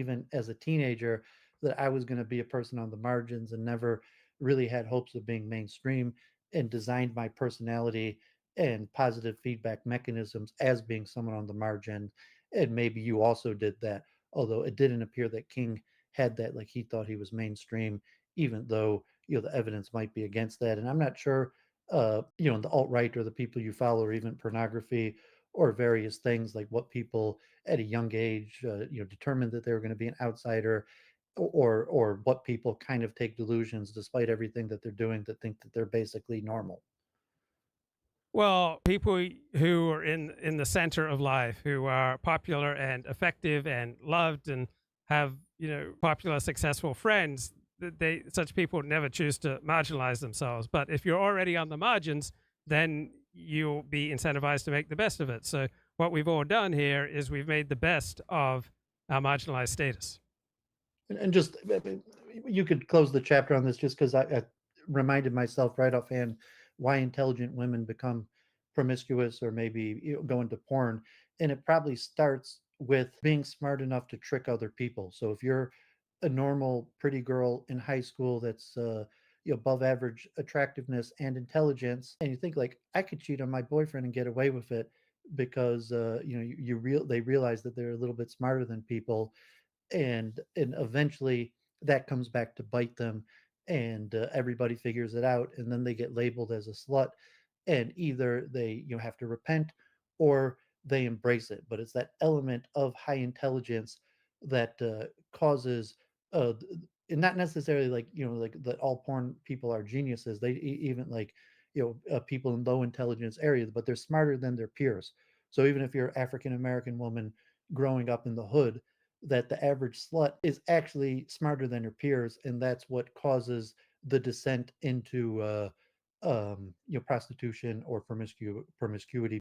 even as a teenager, that I was going to be a person on the margins and never really had hopes of being mainstream, and designed my personality and positive feedback mechanisms as being someone on the margin. And maybe you also did that, although it didn't appear that King had that. Like, he thought he was mainstream, even though the evidence might be against that. And I'm not sure, the alt right or the people you follow, or even pornography or various things, like what people at a young age, determined that they were going to be an outsider, or what people kind of take delusions despite everything that they're doing, that think that they're basically normal. Well, people who are in the center of life, who are popular and effective and loved and have, popular, successful friends, they such people never choose to marginalize themselves. But if you're already on the margins, then you'll be incentivized to make the best of it. So what we've all done here is we've made the best of our marginalized status. And just, you could close the chapter on this, just because I reminded myself right offhand why intelligent women become promiscuous, or maybe go into porn. And it probably starts with being smart enough to trick other people. So if you're a normal pretty girl in high school that's above average attractiveness and intelligence, and you think, like, I could cheat on my boyfriend and get away with it, because they realize that they're a little bit smarter than people. And eventually that comes back to bite them, and everybody figures it out, and then they get labeled as a slut. And either they have to repent, or they embrace it. But it's that element of high intelligence that causes, uh and not necessarily, like, like that all porn people are geniuses. They even, like, people in low intelligence areas, but they're smarter than their peers. So even if you're an African American woman growing up in the hood, that the average slut is actually smarter than her peers, and that's what causes the descent into prostitution or promiscuity.